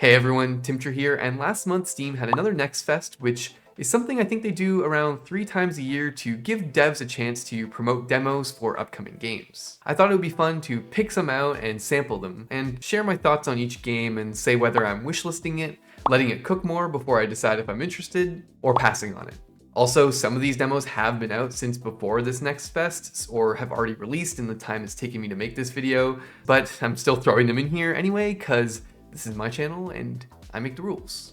Hey everyone, Timcher here, and last month Steam had another Next Fest, which is something I think they do around 3 times a year to give devs a chance to promote demos for upcoming games. I thought it would be fun to pick some out and sample them, and share my thoughts on each game and say whether I'm wishlisting it, letting it cook more before I decide if I'm interested, or passing on it. Also, some of these demos have been out since before this Next Fest, or have already released in the time it's taken me to make this video, but I'm still throwing them in here anyway, cause this is my channel and I make the rules.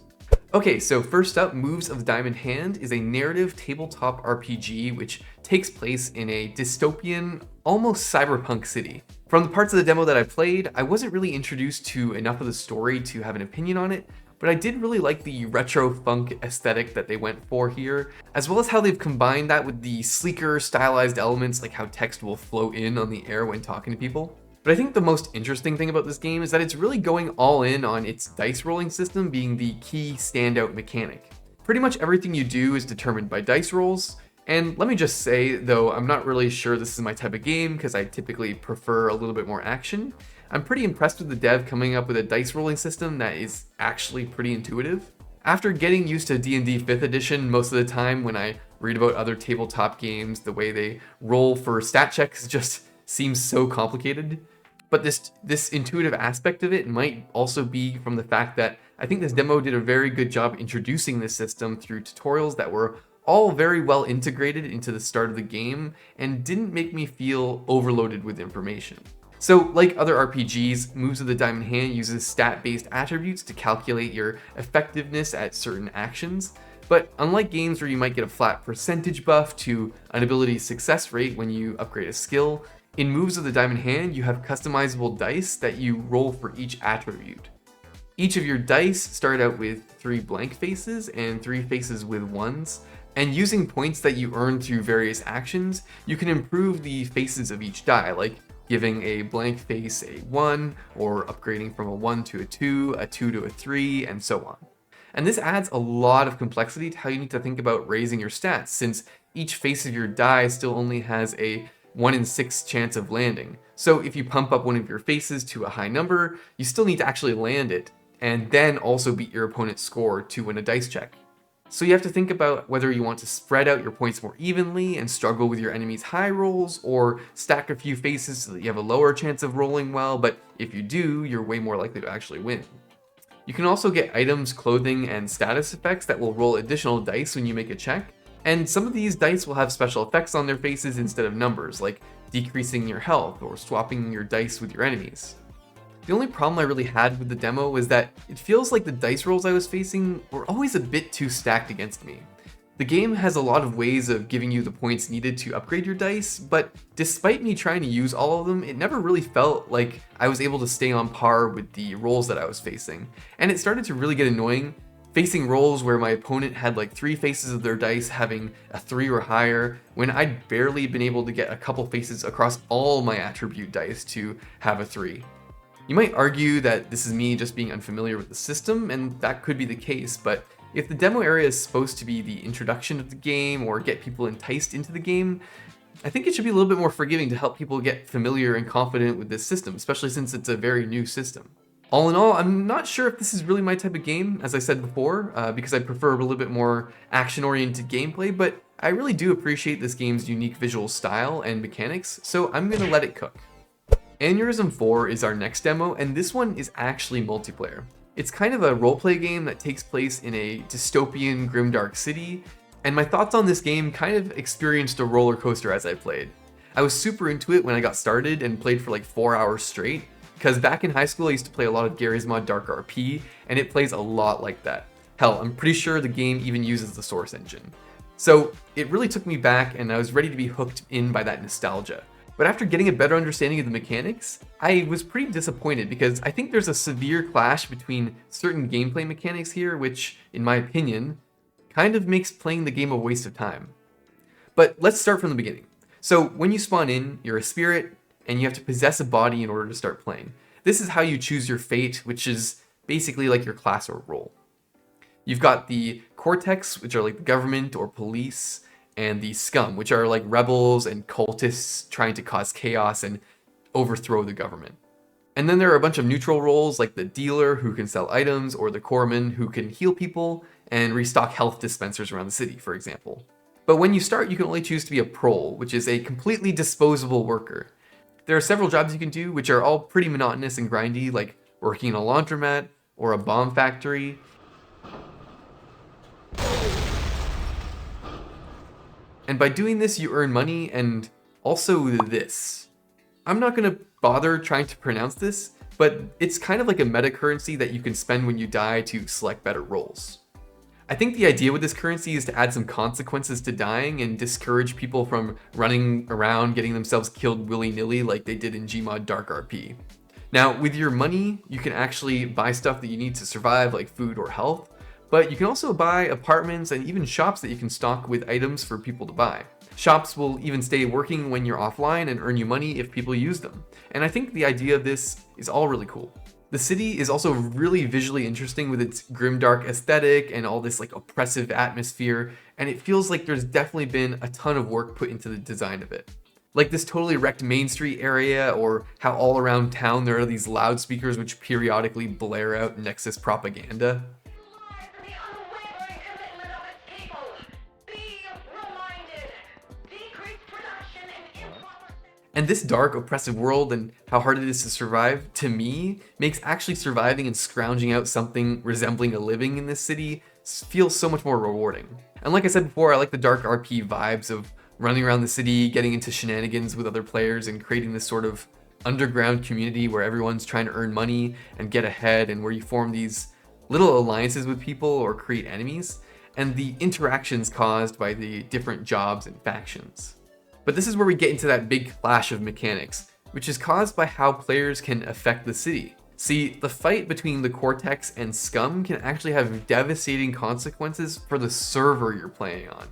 Okay, so first up, Moves of the Diamond Hand is a narrative tabletop RPG which takes place in a dystopian, almost cyberpunk city. From the parts of the demo that I played, I wasn't really introduced to enough of the story to have an opinion on it, but I did really like the retro funk aesthetic that they went for here, as well as how they've combined that with the sleeker, stylized elements like how text will flow in on the air when talking to people. But I think the most interesting thing about this game is that it's really going all in on its dice rolling system being the key standout mechanic. Pretty much everything you do is determined by dice rolls, and let me just say, though I'm not really sure this is my type of game because I typically prefer a little bit more action, I'm pretty impressed with the dev coming up with a dice rolling system that is actually pretty intuitive. After getting used to D&D 5th edition most of the time when I read about other tabletop games, the way they roll for stat checks just seems so complicated. But this intuitive aspect of it might also be from the fact that I think this demo did a very good job introducing this system through tutorials that were all very well integrated into the start of the game and didn't make me feel overloaded with information. So like other RPGs, Moves of the Diamond Hand uses stat-based attributes to calculate your effectiveness at certain actions. But unlike games where you might get a flat percentage buff to an ability success rate when you upgrade a skill, in Moves of the Diamond Hand, you have customizable dice that you roll for each attribute. Each of your dice start out with 3 blank faces and 3 faces with 1s, and using points that you earn through various actions, you can improve the faces of each die, like giving a blank face a 1, or upgrading from a 1 to a 2 to a 3, and so on. And this adds a lot of complexity to how you need to think about raising your stats, since each face of your die still only has a 1 in 6 chance of landing. So if you pump up one of your faces to a high number, you still need to actually land it, and then also beat your opponent's score to win a dice check. So you have to think about whether you want to spread out your points more evenly and struggle with your enemy's high rolls, or stack a few faces so that you have a lower chance of rolling well, but if you do, you're way more likely to actually win. You can also get items, clothing, and status effects that will roll additional dice when you make a check, and some of these dice will have special effects on their faces instead of numbers, like decreasing your health or swapping your dice with your enemies. The only problem I really had with the demo was that it feels like the dice rolls I was facing were always a bit too stacked against me. The game has a lot of ways of giving you the points needed to upgrade your dice, but despite me trying to use all of them, it never really felt like I was able to stay on par with the rolls that I was facing. And it started to really get annoying facing rolls where my opponent had like 3 faces of their dice having a 3 or higher, when I'd barely been able to get a couple faces across all my attribute dice to have a 3. You might argue that this is me just being unfamiliar with the system, and that could be the case, but if the demo area is supposed to be the introduction of the game or get people enticed into the game, I think it should be a little bit more forgiving to help people get familiar and confident with this system, especially since it's a very new system. All in all, I'm not sure if this is really my type of game, as I said before, because I prefer a little bit more action-oriented gameplay, but I really do appreciate this game's unique visual style and mechanics, so I'm gonna let it cook. Aneurism IV is our next demo, and this one is actually multiplayer. It's kind of a roleplay game that takes place in a dystopian, grimdark city, and my thoughts on this game kind of experienced a roller coaster as I played. I was super into it when I got started and played for like 4 hours straight, because back in high school I used to play a lot of Garry's Mod Dark RP, and it plays a lot like that. Hell, I'm pretty sure the game even uses the source engine. So it really took me back, and I was ready to be hooked in by that nostalgia. But after getting a better understanding of the mechanics, I was pretty disappointed because I think there's a severe clash between certain gameplay mechanics here, which, in my opinion, kind of makes playing the game a waste of time. But let's start from the beginning. So when you spawn in, you're a spirit, and you have to possess a body in order to start playing. This is how you choose your fate, which is basically like your class or role. You've got the Cortex, which are like the government or police, and the Scum, which are like rebels and cultists trying to cause chaos and overthrow the government. And then there are a bunch of neutral roles like the dealer who can sell items, or the corpsman who can heal people and restock health dispensers around the city, for example. But when you start, you can only choose to be a prole, which is a completely disposable worker. There are several jobs you can do, which are all pretty monotonous and grindy, like working in a laundromat or a bomb factory. And by doing this, you earn money and also this. I'm not gonna bother trying to pronounce this, but it's kind of like a meta currency that you can spend when you die to select better roles. I think the idea with this currency is to add some consequences to dying and discourage people from running around getting themselves killed willy-nilly like they did in Gmod Dark RP. Now, with your money, you can actually buy stuff that you need to survive, like food or health, but you can also buy apartments and even shops that you can stock with items for people to buy. Shops will even stay working when you're offline and earn you money if people use them. And I think the idea of this is all really cool. The city is also really visually interesting with its grimdark aesthetic and all this like oppressive atmosphere, and it feels like there's definitely been a ton of work put into the design of it. Like this totally wrecked Main Street area, or how all around town there are these loudspeakers which periodically blare out Nexus propaganda. And this dark, oppressive world and how hard it is to survive, to me, makes actually surviving and scrounging out something resembling a living in this city feel so much more rewarding. And like I said before, I like the dark RP vibes of running around the city, getting into shenanigans with other players, and creating this sort of underground community where everyone's trying to earn money and get ahead, and where you form these little alliances with people or create enemies, and the interactions caused by the different jobs and factions. But this is where we get into that big clash of mechanics, which is caused by how players can affect the city. See, the fight between the Cortex and Scum can actually have devastating consequences for the server you're playing on.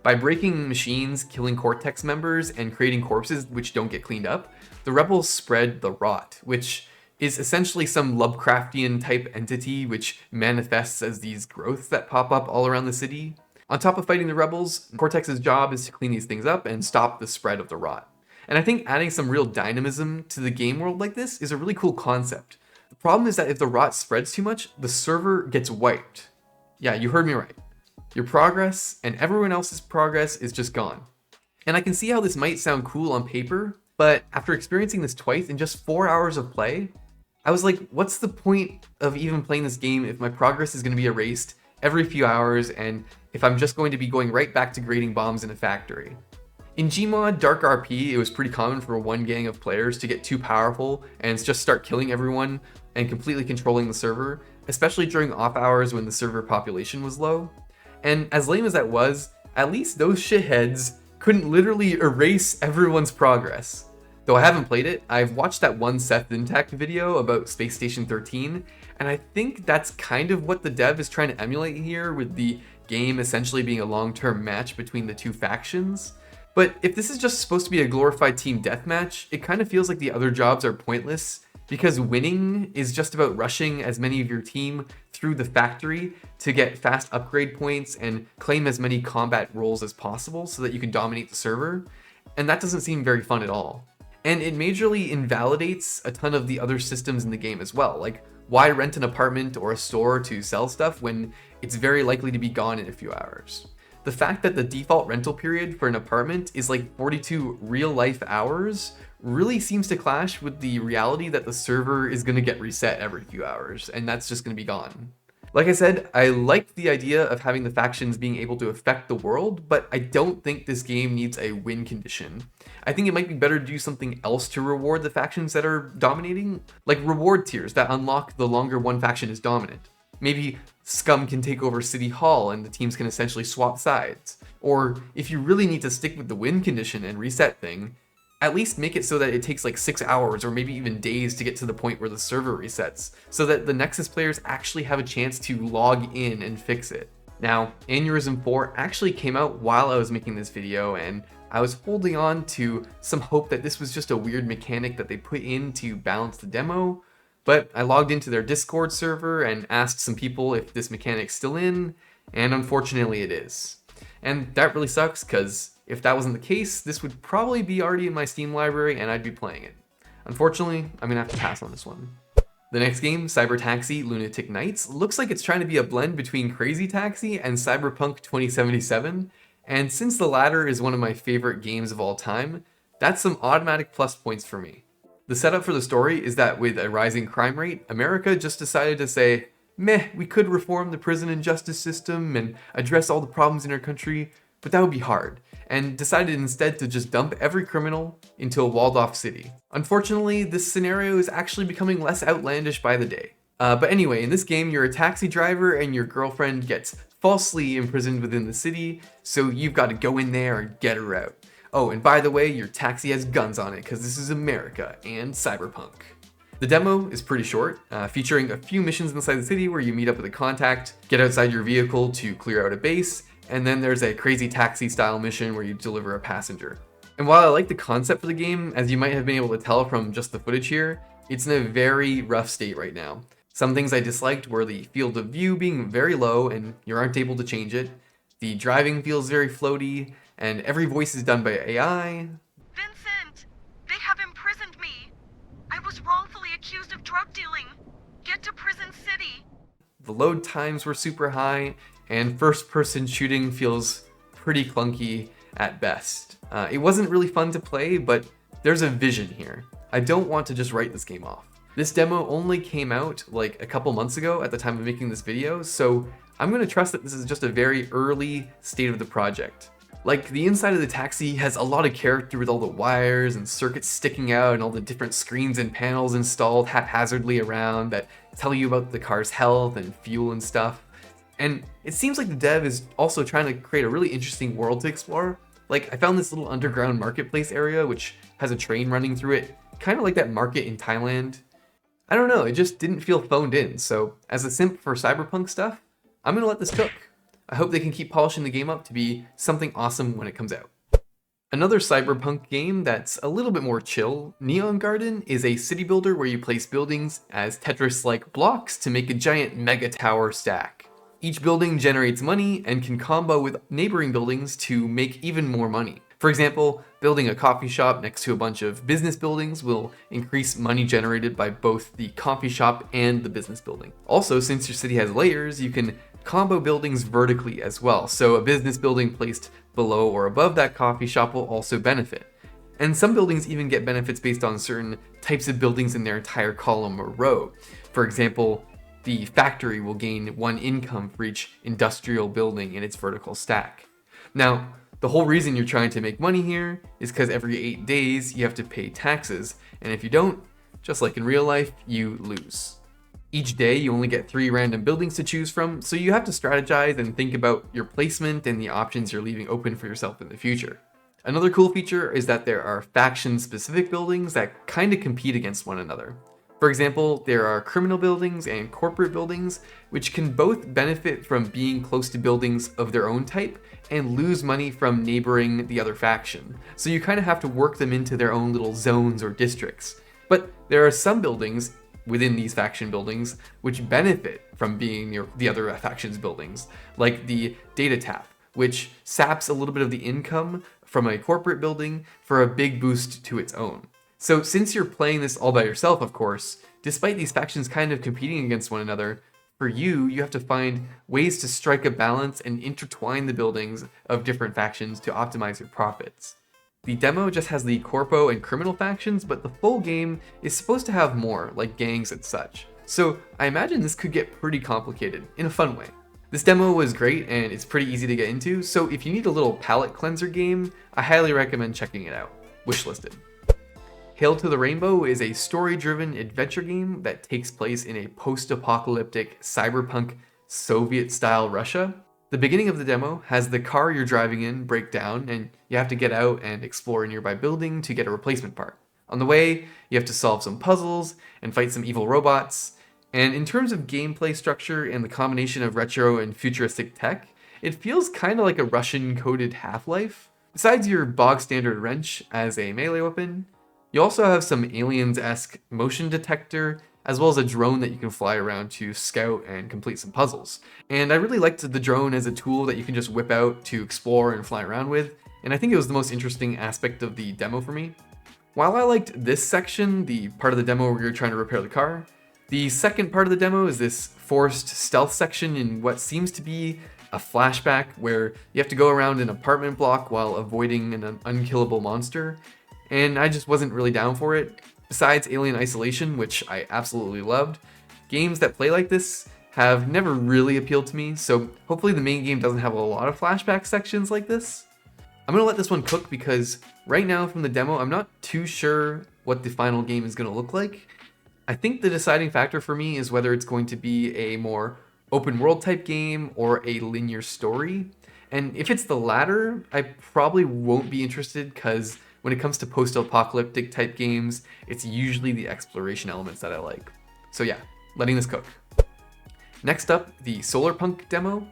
By breaking machines, killing Cortex members, and creating corpses which don't get cleaned up, the rebels spread the rot, which is essentially some Lovecraftian type entity which manifests as these growths that pop up all around the city. On top of fighting the rebels, Cortex's job is to clean these things up and stop the spread of the rot. And I think adding some real dynamism to the game world like this is a really cool concept. The problem is that if the rot spreads too much, the server gets wiped. Yeah, you heard me right. Your progress and everyone else's progress is just gone. And I can see how this might sound cool on paper, but after experiencing this twice in just 4 hours of play, I was like, what's the point of even playing this game if my progress is going to be erased every few hours, and if I'm just going to be going right back to grading bombs in a factory? In Gmod Dark RP, it was pretty common for one gang of players to get too powerful and just start killing everyone and completely controlling the server, especially during off hours when the server population was low. And as lame as that was, at least those shitheads couldn't literally erase everyone's progress. Though I haven't played it, I've watched that one Seth Intact video about Space Station 13, and I think that's kind of what the dev is trying to emulate here, with the game essentially being a long-term match between the two factions. But if this is just supposed to be a glorified team deathmatch, it kind of feels like the other jobs are pointless, because winning is just about rushing as many of your team through the factory to get fast upgrade points and claim as many combat roles as possible so that you can dominate the server, and that doesn't seem very fun at all. And it majorly invalidates a ton of the other systems in the game as well. Like, why rent an apartment or a store to sell stuff when it's very likely to be gone in a few hours? The fact that the default rental period for an apartment is like 42 real-life hours really seems to clash with the reality that the server is going to get reset every few hours, and that's just going to be gone. Like I said, I like the idea of having the factions being able to affect the world, but I don't think this game needs a win condition. I think it might be better to do something else to reward the factions that are dominating, like reward tiers that unlock the longer one faction is dominant. Maybe Scum can take over City Hall and the teams can essentially swap sides. Or if you really need to stick with the win condition and reset thing, at least make it so that it takes like 6 hours or maybe even days to get to the point where the server resets, so that the Nexus players actually have a chance to log in and fix it. Now, Aneurism IV actually came out while I was making this video, and I was holding on to some hope that this was just a weird mechanic that they put in to balance the demo, but I logged into their Discord server and asked some people if this mechanic's still in, and unfortunately it is. And that really sucks, because if that wasn't the case, this would probably be already in my Steam library and I'd be playing it. Unfortunately, I'm gonna have to pass on this one. The next game, Cybertaxi Lunatic Nights, looks like it's trying to be a blend between Crazy Taxi and Cyberpunk 2077, and since the latter is one of my favorite games of all time, that's some automatic plus points for me. The setup for the story is that with a rising crime rate, America just decided to say, meh, we could reform the prison and justice system and address all the problems in our country, but that would be hard, and decided instead to just dump every criminal into a walled-off city. Unfortunately, this scenario is actually becoming less outlandish by the day. But anyway, in this game, you're a taxi driver and your girlfriend gets falsely imprisoned within the city, so you've got to go in there and get her out. Oh, and by the way, your taxi has guns on it because this is America and cyberpunk. The demo is pretty short, featuring a few missions inside the city where you meet up with a contact, get outside your vehicle to clear out a base, and then there's a Crazy Taxi style mission where you deliver a passenger. And while I like the concept for the game, as you might have been able to tell from just the footage here, it's in a very rough state right now. Some things I disliked were the field of view being very low and you aren't able to change it, the driving feels very floaty, and every voice is done by AI. Vincent, they have imprisoned me. I was wrongfully accused of drug dealing. Get to Prison City. The load times were super high, and first-person shooting feels pretty clunky at best. It wasn't really fun to play, but there's a vision here. I don't want to just write this game off. This demo only came out like a couple months ago at the time of making this video, so I'm going to trust that this is just a very early state of the project. Like, the inside of the taxi has a lot of character with all the wires and circuits sticking out and all the different screens and panels installed haphazardly around that tell you about the car's health and fuel and stuff. And it seems like the dev is also trying to create a really interesting world to explore. Like, I found this little underground marketplace area which has a train running through it, kind of like that market in Thailand. I don't know, it just didn't feel phoned in, so as a simp for cyberpunk stuff, I'm gonna let this cook. I hope they can keep polishing the game up to be something awesome when it comes out. Another cyberpunk game that's a little bit more chill, Neongarten, is a city builder where you place buildings as Tetris-like blocks to make a giant mega tower stack. Each building generates money and can combo with neighboring buildings to make even more money. For example, building a coffee shop next to a bunch of business buildings will increase money generated by both the coffee shop and the business building. Also, since your city has layers, you can combo buildings vertically as well, so a business building placed below or above that coffee shop will also benefit. And some buildings even get benefits based on certain types of buildings in their entire column or row. For example, the factory will gain 1 income for each industrial building in its vertical stack. Now, the whole reason you're trying to make money here is because every 8 days you have to pay taxes, and if you don't, just like in real life, you lose. Each day you only get 3 random buildings to choose from, so you have to strategize and think about your placement and the options you're leaving open for yourself in the future. Another cool feature is that there are faction-specific buildings that kind of compete against one another. For example, there are criminal buildings and corporate buildings, which can both benefit from being close to buildings of their own type and lose money from neighboring the other faction. So you kind of have to work them into their own little zones or districts. But there are some buildings within these faction buildings which benefit from being near the other faction's buildings, like the data tap, which saps a little bit of the income from a corporate building for a big boost to its own. So since you're playing this all by yourself, of course, despite these factions kind of competing against one another, for you have to find ways to strike a balance and intertwine the buildings of different factions to optimize your profits. The demo just has the corpo and criminal factions, but the full game is supposed to have more, like gangs and such. So I imagine this could get pretty complicated, in a fun way. This demo was great and it's pretty easy to get into, so if you need a little palate cleanser game, I highly recommend checking it out. Wishlisted. Hail to the Rainbow is a story-driven adventure game that takes place in a post-apocalyptic cyberpunk Soviet-style Russia. The beginning of the demo has the car you're driving in break down and you have to get out and explore a nearby building to get a replacement part. On the way, you have to solve some puzzles and fight some evil robots. And in terms of gameplay structure and the combination of retro and futuristic tech, it feels kind of like a Russian-coded Half-Life. Besides your bog-standard wrench as a melee weapon, you also have some Aliens-esque motion detector, as well as a drone that you can fly around to scout and complete some puzzles. And I really liked the drone as a tool that you can just whip out to explore and fly around with, and I think it was the most interesting aspect of the demo for me. While I liked this section, the part of the demo where you're trying to repair the car, the second part of the demo is this forced stealth section in what seems to be a flashback where you have to go around an apartment block while avoiding an unkillable monster, and I just wasn't really down for it. Besides Alien Isolation, which I absolutely loved, games that play like this have never really appealed to me, so hopefully the main game doesn't have a lot of flashback sections like this. I'm gonna let this one cook because right now from the demo, I'm not too sure what the final game is gonna look like. I think the deciding factor for me is whether it's going to be a more open world type game or a linear story. And if it's the latter, I probably won't be interested because when it comes to post-apocalyptic type games, it's usually the exploration elements that I like. So yeah, letting this cook. Next up, the Solarpunk demo.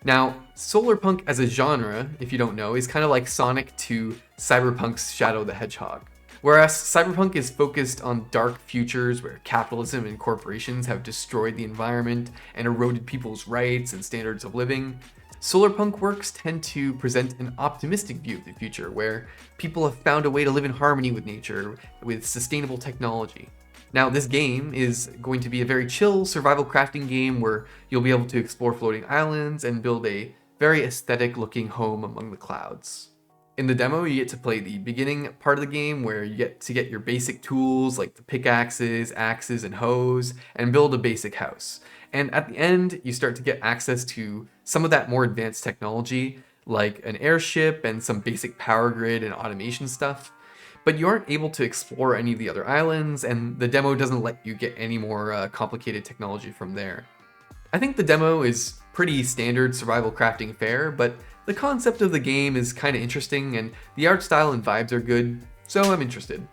Now, Solarpunk as a genre, if you don't know, is kind of like Sonic to Cyberpunk's Shadow the Hedgehog. Whereas Cyberpunk is focused on dark futures where capitalism and corporations have destroyed the environment and eroded people's rights and standards of living, Solarpunk works tend to present an optimistic view of the future where people have found a way to live in harmony with nature with sustainable technology. Now, this game is going to be a very chill survival crafting game where you'll be able to explore floating islands and build a very aesthetic looking home among the clouds. In the demo, you get to play the beginning part of the game where you get to get your basic tools like the pickaxes, axes, and hoes and build a basic house. And at the end, you start to get access to some of that more advanced technology like an airship and some basic power grid and automation stuff. But you aren't able to explore any of the other islands, and the demo doesn't let you get any more complicated technology from there. I think the demo is pretty standard survival crafting fare, but the concept of the game is kind of interesting, and the art style and vibes are good, so I'm interested.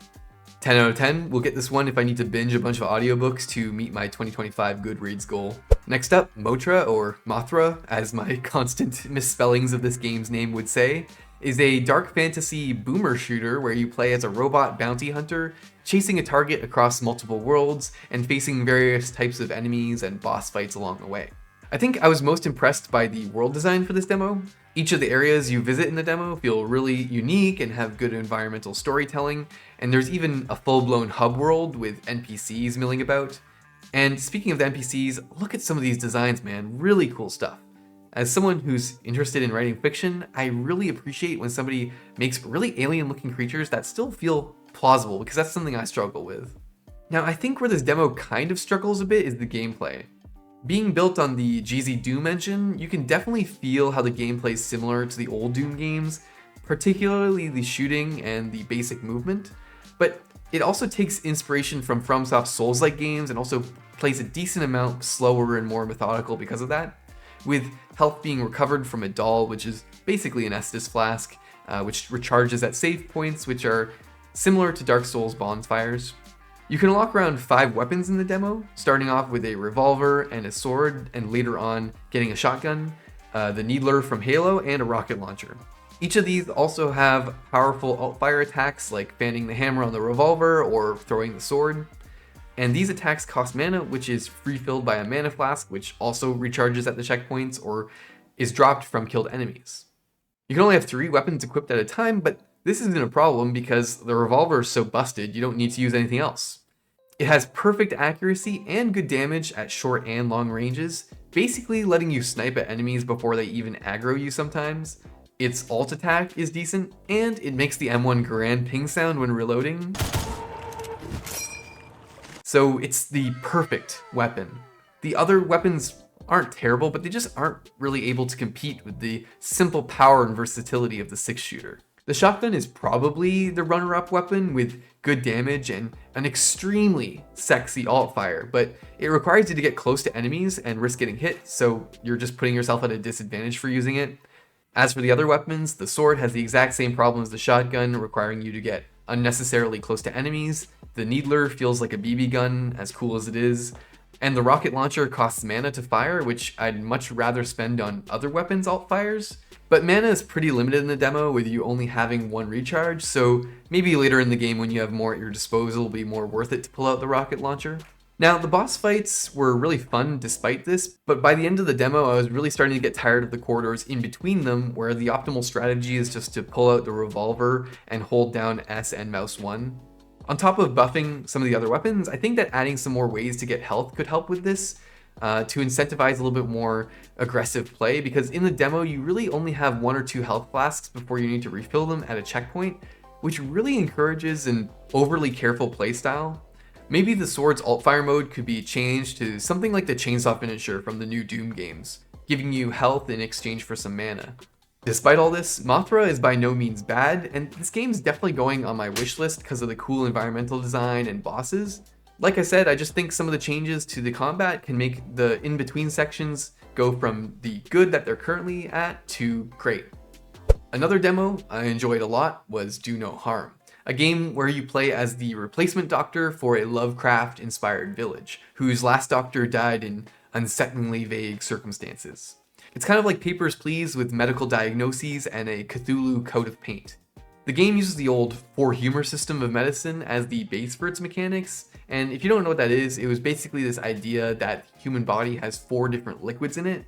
10 out of 10, we'll get this one if I need to binge a bunch of audiobooks to meet my 2025 Goodreads goal. Next up, Mohtra, or Mothra, as my constant misspellings of this game's name would say, is a dark fantasy boomer shooter where you play as a robot bounty hunter, chasing a target across multiple worlds and facing various types of enemies and boss fights along the way. I think I was most impressed by the world design for this demo. Each of the areas you visit in the demo feel really unique and have good environmental storytelling, and there's even a full-blown hub world with NPCs milling about. And speaking of the NPCs, look at some of these designs, man, really cool stuff. As someone who's interested in writing fiction, I really appreciate when somebody makes really alien-looking creatures that still feel plausible, because that's something I struggle with. Now, I think where this demo kind of struggles a bit is the gameplay. Being built on the GZ Doom engine, you can definitely feel how the gameplay is similar to the old Doom games, particularly the shooting and the basic movement, but it also takes inspiration from FromSoft's Souls-like games and also plays a decent amount slower and more methodical because of that, with health being recovered from a doll, which is basically an Estus flask, which recharges at save points, which are similar to Dark Souls bonfires. You can unlock around 5 weapons in the demo, starting off with a revolver and a sword, and later on getting a shotgun, the Needler from Halo, and a rocket launcher. Each of these also have powerful alt-fire attacks like fanning the hammer on the revolver or throwing the sword. And these attacks cost mana, which is refilled by a mana flask, which also recharges at the checkpoints or is dropped from killed enemies. You can only have 3 weapons equipped at a time, but this isn't a problem because the revolver is so busted you don't need to use anything else. It has perfect accuracy and good damage at short and long ranges, basically letting you snipe at enemies before they even aggro you sometimes. Its ult attack is decent, and it makes the M1 Garand ping sound when reloading. So it's the perfect weapon. The other weapons aren't terrible, but they just aren't really able to compete with the simple power and versatility of the 6-shooter. The shotgun is probably the runner-up weapon with good damage and an extremely sexy alt-fire, but it requires you to get close to enemies and risk getting hit, so you're just putting yourself at a disadvantage for using it. As for the other weapons, the sword has the exact same problem as the shotgun, requiring you to get unnecessarily close to enemies. The Needler feels like a BB gun, as cool as it is. And the rocket launcher costs mana to fire, which I'd much rather spend on other weapons alt-fires. But mana is pretty limited in the demo, with you only having 1 recharge, so maybe later in the game when you have more at your disposal, it'll be more worth it to pull out the rocket launcher. Now, the boss fights were really fun despite this, but by the end of the demo, I was really starting to get tired of the corridors in between them, where the optimal strategy is just to pull out the revolver and hold down S and mouse 1. On top of buffing some of the other weapons, I think that adding some more ways to get health could help with this, to incentivize a little bit more aggressive play, because in the demo you really only have 1 or 2 health flasks before you need to refill them at a checkpoint, which really encourages an overly careful playstyle. Maybe the sword's alt-fire mode could be changed to something like the chainsaw finisher from the new Doom games, giving you health in exchange for some mana. Despite all this, Mohtra is by no means bad, and this game's definitely going on my wish list because of the cool environmental design and bosses. Like I said, I just think some of the changes to the combat can make the in-between sections go from the good that they're currently at to great. Another demo I enjoyed a lot was Do No Harm, a game where you play as the replacement doctor for a Lovecraft-inspired village, whose last doctor died in unsettlingly vague circumstances. It's kind of like Papers, Please with medical diagnoses and a Cthulhu coat of paint. The game uses the old 4 humor system of medicine as the base for its mechanics, and if you don't know what that is, it was basically this idea that the human body has 4 different liquids in it: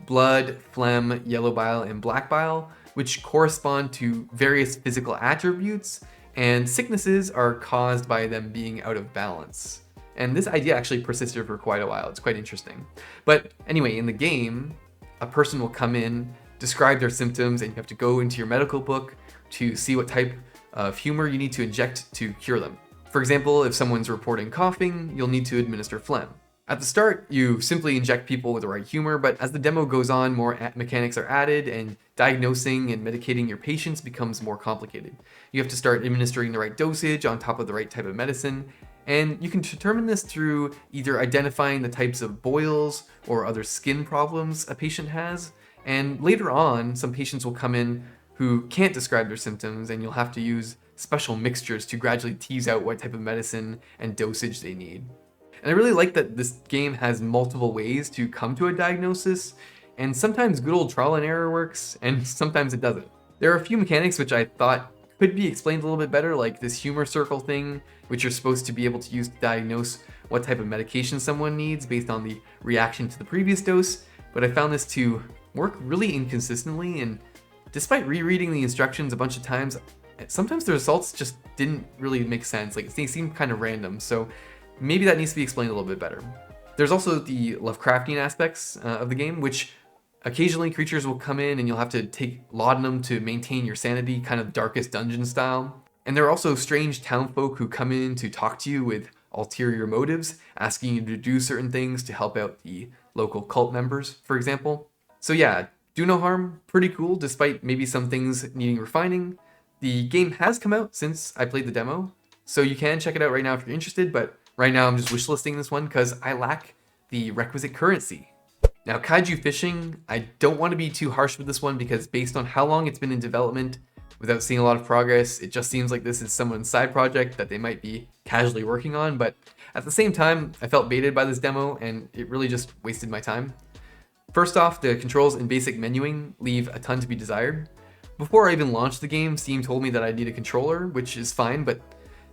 blood, phlegm, yellow bile, and black bile, which correspond to various physical attributes, and sicknesses are caused by them being out of balance. And this idea actually persisted for quite a while. It's quite interesting. But anyway, in the game, a person will come in, describe their symptoms, and you have to go into your medical book to see what type of humor you need to inject to cure them. For example, if someone's reporting coughing, you'll need to administer phlegm. At the start, you simply inject people with the right humor, but as the demo goes on, more mechanics are added, and diagnosing and medicating your patients becomes more complicated. You have to start administering the right dosage on top of the right type of medicine, and you can determine this through either identifying the types of boils or other skin problems a patient has, and later on, some patients will come in who can't describe their symptoms, and you'll have to use special mixtures to gradually tease out what type of medicine and dosage they need. And I really like that this game has multiple ways to come to a diagnosis, and sometimes good old trial and error works, and sometimes it doesn't. There are a few mechanics which I thought could be explained a little bit better, like this humor circle thing, which you're supposed to be able to use to diagnose what type of medication someone needs based on the reaction to the previous dose, but I found this to work really inconsistently, and despite rereading the instructions a bunch of times, sometimes the results just didn't really make sense. Like, they seemed kind of random, so maybe that needs to be explained a little bit better. There's also the Lovecraftian aspects of the game, which occasionally creatures will come in and you'll have to take laudanum to maintain your sanity, kind of Darkest Dungeon style. And there are also strange townfolk who come in to talk to you with ulterior motives, asking you to do certain things to help out the local cult members, for example. So yeah, Do No Harm, pretty cool, despite maybe some things needing refining. The game has come out since I played the demo, so you can check it out right now if you're interested, but right now I'm just wishlisting this one because I lack the requisite currency. Now, Kaiju Fishing, I don't want to be too harsh with this one because based on how long it's been in development, without seeing a lot of progress, it just seems like this is someone's side project that they might be casually working on, but at the same time, I felt baited by this demo and it really just wasted my time. First off, the controls and basic menuing leave a ton to be desired. Before I even launched the game, Steam told me that I need a controller, which is fine, but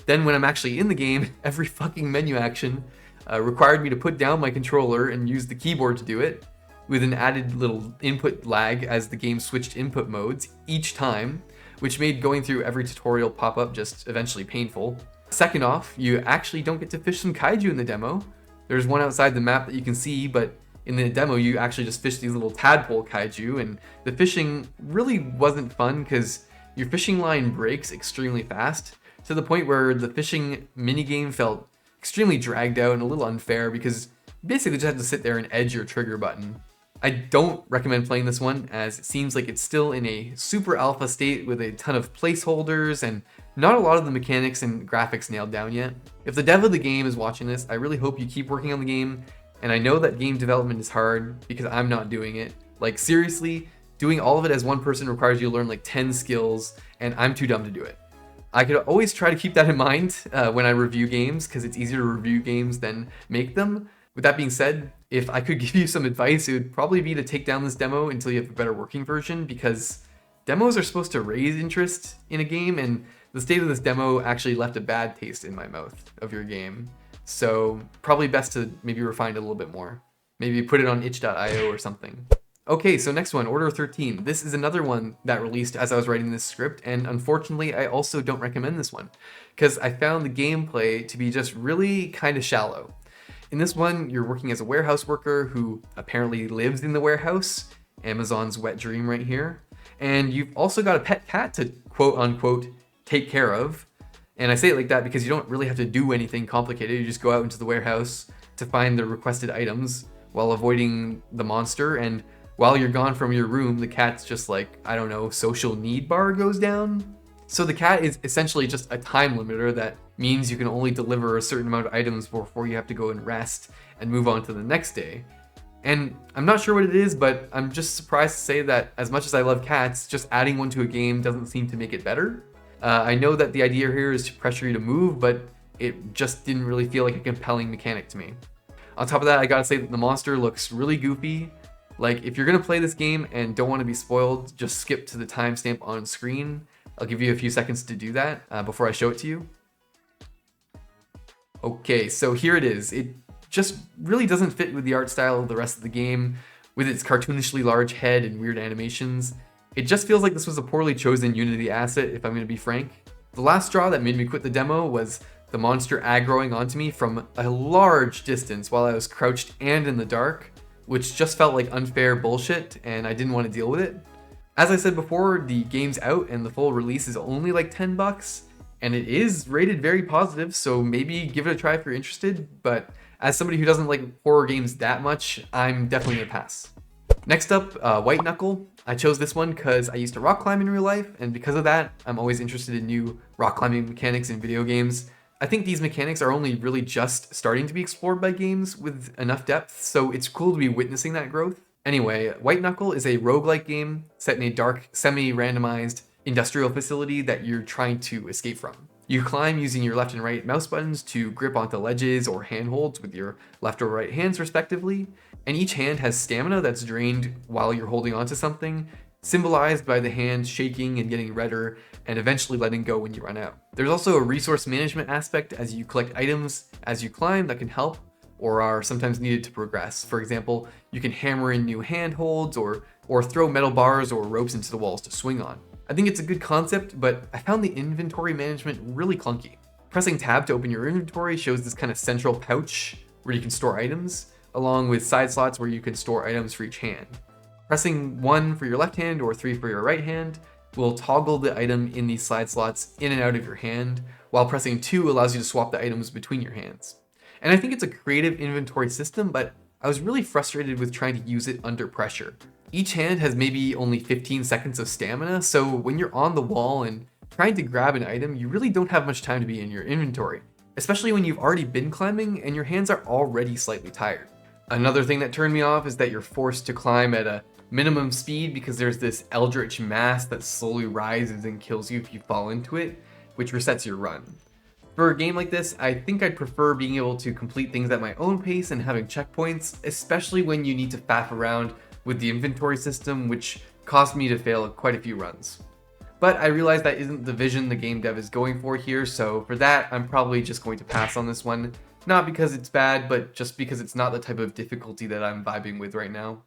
then when I'm actually in the game, every fucking menu action required me to put down my controller and use the keyboard to do it, with an added little input lag as the game switched input modes each time, which made going through every tutorial pop up just eventually painful. Second off, you actually don't get to fish some kaiju in the demo. There's one outside the map that you can see, but in the demo you actually just fish these little tadpole kaiju, and the fishing really wasn't fun because your fishing line breaks extremely fast, to the point where the fishing minigame felt extremely dragged out and a little unfair because you basically just have to sit there and edge your trigger button. I don't recommend playing this one as it seems like it's still in a super alpha state with a ton of placeholders and not a lot of the mechanics and graphics nailed down yet. If the dev of the game is watching this, I really hope you keep working on the game, and I know that game development is hard because I'm not doing it. Like, seriously, doing all of it as one person requires you to learn like 10 skills, and I'm too dumb to do it. I could always try to keep that in mind when I review games, because it's easier to review games than make them. With that being said, if I could give you some advice, it would probably be to take down this demo until you have a better working version, because demos are supposed to raise interest in a game, and the state of this demo actually left a bad taste in my mouth of your game. So probably best to maybe refine it a little bit more. Maybe put it on itch.io or something. Okay, so next one, Order 13. This is another one that released as I was writing this script, and unfortunately, I also don't recommend this one, because I found the gameplay to be just really kind of shallow. In this one, you're working as a warehouse worker who apparently lives in the warehouse, Amazon's wet dream right here, and you've also got a pet cat to quote-unquote take care of. And I say it like that because you don't really have to do anything complicated, you just go out into the warehouse to find the requested items while avoiding the monster, and while you're gone from your room, the cat's just like, I don't know, social need bar goes down. So the cat is essentially just a time limiter that means you can only deliver a certain amount of items before you have to go and rest and move on to the next day. And I'm not sure what it is, but I'm just surprised to say that as much as I love cats, just adding one to a game doesn't seem to make it better. I know that the idea here is to pressure you to move, but it just didn't really feel like a compelling mechanic to me. On top of that, I gotta say that the monster looks really goofy. Like, if you're gonna play this game and don't want to be spoiled, just skip to the timestamp on screen. I'll give you a few seconds to do that before I show it to you. Okay, so here it is. It just really doesn't fit with the art style of the rest of the game, with its cartoonishly large head and weird animations. It just feels like this was a poorly chosen Unity asset, if I'm gonna be frank. The last straw that made me quit the demo was the monster aggroing onto me from a large distance while I was crouched and in the dark, which just felt like unfair bullshit, and I didn't want to deal with it. As I said before, the game's out and the full release is only like $10, and it is rated very positive, so maybe give it a try if you're interested, but as somebody who doesn't like horror games that much, I'm definitely gonna pass. Next up, White Knuckle. I chose this one because I used to rock climb in real life, and because of that, I'm always interested in new rock climbing mechanics in video games. I think these mechanics are only really just starting to be explored by games with enough depth, so it's cool to be witnessing that growth. Anyway, White Knuckle is a roguelike game set in a dark, semi-randomized industrial facility that you're trying to escape from. You climb using your left and right mouse buttons to grip onto ledges or handholds with your left or right hands respectively, and each hand has stamina that's drained while you're holding onto something, symbolized by the hand shaking and getting redder and eventually letting go when you run out. There's also a resource management aspect as you collect items as you climb that can help or are sometimes needed to progress. For example, you can hammer in new handholds or throw metal bars or ropes into the walls to swing on. I think it's a good concept, but I found the inventory management really clunky. Pressing tab to open your inventory shows this kind of central pouch where you can store items, along with side slots where you can store items for each hand. Pressing 1 for your left hand or 3 for your right hand will toggle the item in these slide slots in and out of your hand, while pressing 2 allows you to swap the items between your hands. And I think it's a creative inventory system, but I was really frustrated with trying to use it under pressure. Each hand has maybe only 15 seconds of stamina, so when you're on the wall and trying to grab an item, you really don't have much time to be in your inventory, especially when you've already been climbing and your hands are already slightly tired. Another thing that turned me off is that you're forced to climb at a minimum speed because there's this eldritch mass that slowly rises and kills you if you fall into it, which resets your run. For a game like this, I think I'd prefer being able to complete things at my own pace and having checkpoints, especially when you need to faff around with the inventory system, which caused me to fail quite a few runs. But I realize that isn't the vision the game dev is going for here, so for that, I'm probably just going to pass on this one. Not because it's bad, but just because it's not the type of difficulty that I'm vibing with right now.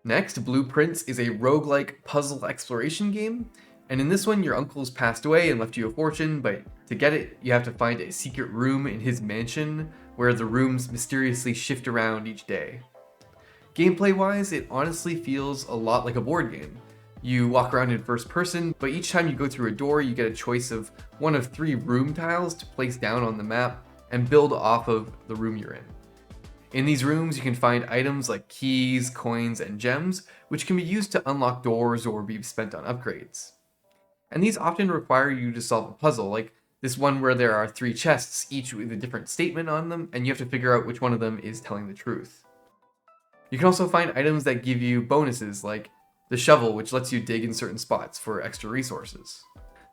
Next, Blueprints is a roguelike puzzle exploration game, and in this one your uncle's passed away and left you a fortune, but to get it, you have to find a secret room in his mansion where the rooms mysteriously shift around each day. Gameplay-wise, it honestly feels a lot like a board game. You walk around in first person, but each time you go through a door, you get a choice of one of 3 room tiles to place down on the map and build off of the room you're in. In these rooms, you can find items like keys, coins, and gems, which can be used to unlock doors or be spent on upgrades. And these often require you to solve a puzzle, like this one where there are 3 chests, each with a different statement on them, and you have to figure out which one of them is telling the truth. You can also find items that give you bonuses, like the shovel, which lets you dig in certain spots for extra resources.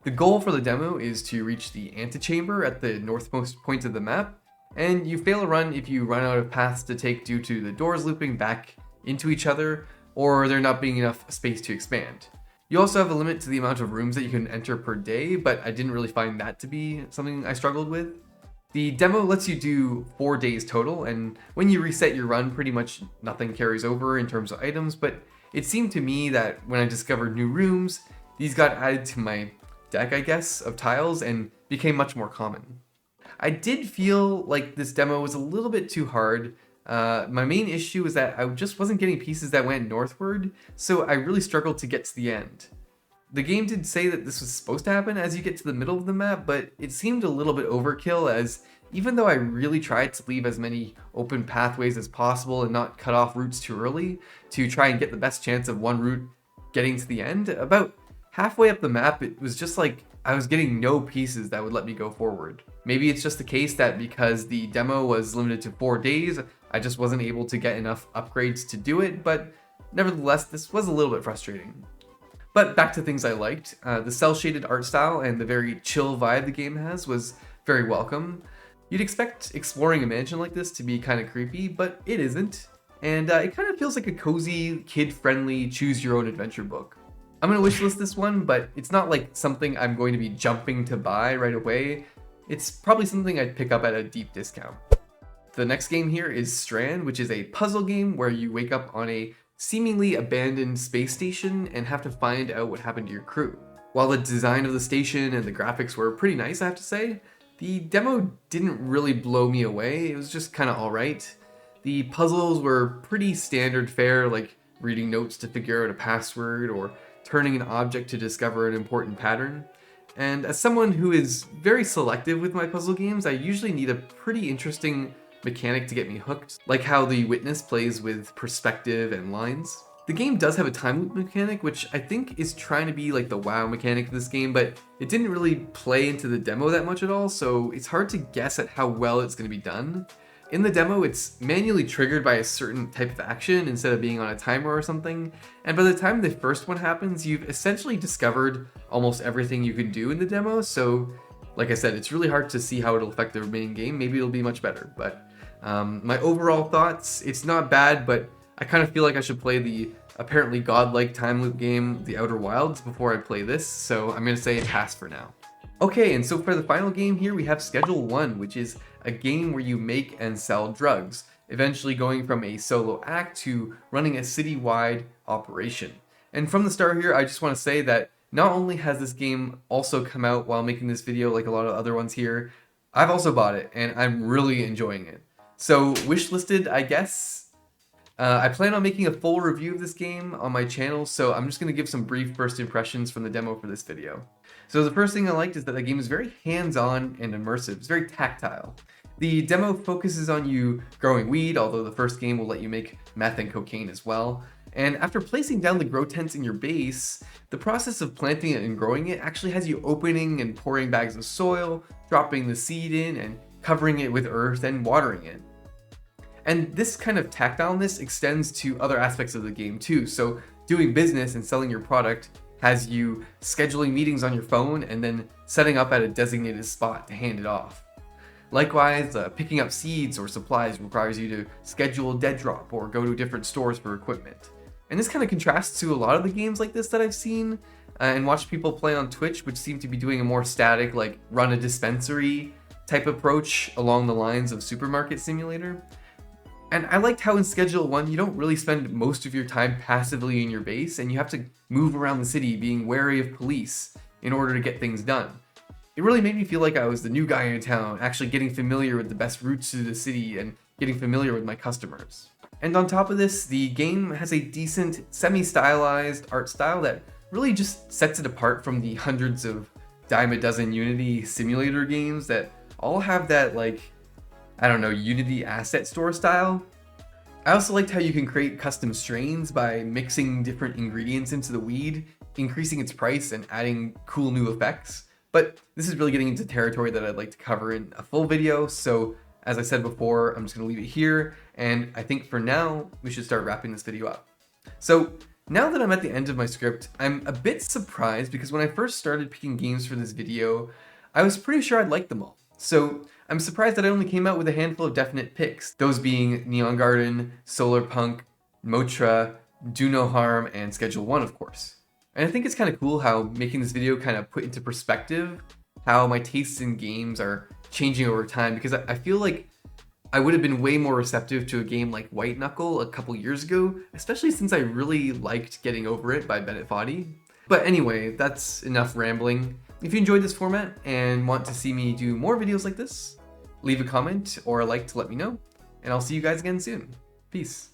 The goal for the demo is to reach the antechamber at the northmost point of the map, and you fail a run if you run out of paths to take due to the doors looping back into each other, or there not being enough space to expand. You also have a limit to the amount of rooms that you can enter per day, but I didn't really find that to be something I struggled with. The demo lets you do 4 days total, and when you reset your run, pretty much nothing carries over in terms of items, but it seemed to me that when I discovered new rooms, these got added to my deck, I guess, of tiles and became much more common. I did feel like this demo was a little bit too hard. My main issue was that I just wasn't getting pieces that went northward, so I really struggled to get to the end. The game did say that this was supposed to happen as you get to the middle of the map, but it seemed a little bit overkill, as even though I really tried to leave as many open pathways as possible and not cut off routes too early to try and get the best chance of one route getting to the end, about halfway up the map it was just like I was getting no pieces that would let me go forward. Maybe it's just the case that because the demo was limited to 4 days, I just wasn't able to get enough upgrades to do it, but nevertheless this was a little bit frustrating. But back to things I liked. The cel-shaded art style and the very chill vibe the game has was very welcome. You'd expect exploring a mansion like this to be kind of creepy, but it isn't. And it kind of feels like a cozy, kid-friendly, choose-your-own-adventure book. I'm going to wishlist this one, but it's not like something I'm going to be jumping to buy right away. It's probably something I'd pick up at a deep discount. The next game here is Strand, which is a puzzle game where you wake up on a seemingly abandoned space station and have to find out what happened to your crew. While the design of the station and the graphics were pretty nice, I have to say, the demo didn't really blow me away. It was just kind of alright. The puzzles were pretty standard fare, like reading notes to figure out a password or turning an object to discover an important pattern. And as someone who is very selective with my puzzle games, I usually need a pretty interesting mechanic to get me hooked, like how the witness plays with perspective and lines. The game does have a time loop mechanic, which I think is trying to be like the WoW mechanic of this game, but it didn't really play into the demo that much at all, so it's hard to guess at how well it's going to be done. In the demo, it's manually triggered by a certain type of action instead of being on a timer or something, and by the time the first one happens, you've essentially discovered almost everything you can do in the demo, so like I said, it's really hard to see how it'll affect the remaining game. Maybe it'll be much better, but my overall thoughts, it's not bad, but I kind of feel like I should play the apparently godlike time loop game, The Outer Wilds, before I play this, so I'm going to say pass for now. Okay, and so for the final game here, we have Schedule 1, which is a game where you make and sell drugs, eventually going from a solo act to running a citywide operation. And from the start here, I just want to say that not only has this game also come out while making this video like a lot of other ones here, I've also bought it, and I'm really enjoying it. So, wishlisted, I guess. I plan on making a full review of this game on my channel, so I'm just going to give some brief first impressions from the demo for this video. So the first thing I liked is that the game is very hands-on and immersive. It's very tactile. The demo focuses on you growing weed, although the first game will let you make meth and cocaine as well. And after placing down the grow tents in your base, the process of planting it and growing it actually has you opening and pouring bags of soil, dropping the seed in, and covering it with earth and watering it. And this kind of tactileness extends to other aspects of the game too. So doing business and selling your product has you scheduling meetings on your phone and then setting up at a designated spot to hand it off. Likewise, picking up seeds or supplies requires you to schedule a dead drop or go to different stores for equipment. And this kind of contrasts to a lot of the games like this that I've seen and watched people play on Twitch, which seem to be doing a more static, like run a dispensary type approach along the lines of Supermarket Simulator. And I liked how in Schedule 1 you don't really spend most of your time passively in your base, and you have to move around the city being wary of police in order to get things done. It really made me feel like I was the new guy in town, actually getting familiar with the best routes to the city and getting familiar with my customers. And on top of this, the game has a decent, semi-stylized art style that really just sets it apart from the hundreds of dime a dozen Unity simulator games that all have that, like, I don't know, Unity asset store style. I also liked how you can create custom strains by mixing different ingredients into the weed, increasing its price and adding cool new effects. But this is really getting into territory that I'd like to cover in a full video, so as I said before, I'm just going to leave it here, and I think for now, we should start wrapping this video up. So now that I'm at the end of my script, I'm a bit surprised because when I first started picking games for this video, I was pretty sure I'd like them all. So I'm surprised that I only came out with a handful of definite picks, those being Neongarten, Solarpunk, Mohtra, Do No Harm, and Schedule 1, of course. And I think it's kind of cool how making this video kind of put into perspective how my tastes in games are changing over time, because I feel like I would have been way more receptive to a game like White Knuckle a couple years ago, especially since I really liked Getting Over It by Bennett Foddy. But anyway, that's enough rambling. If you enjoyed this format and want to see me do more videos like this, leave a comment or a like to let me know, and I'll see you guys again soon. Peace.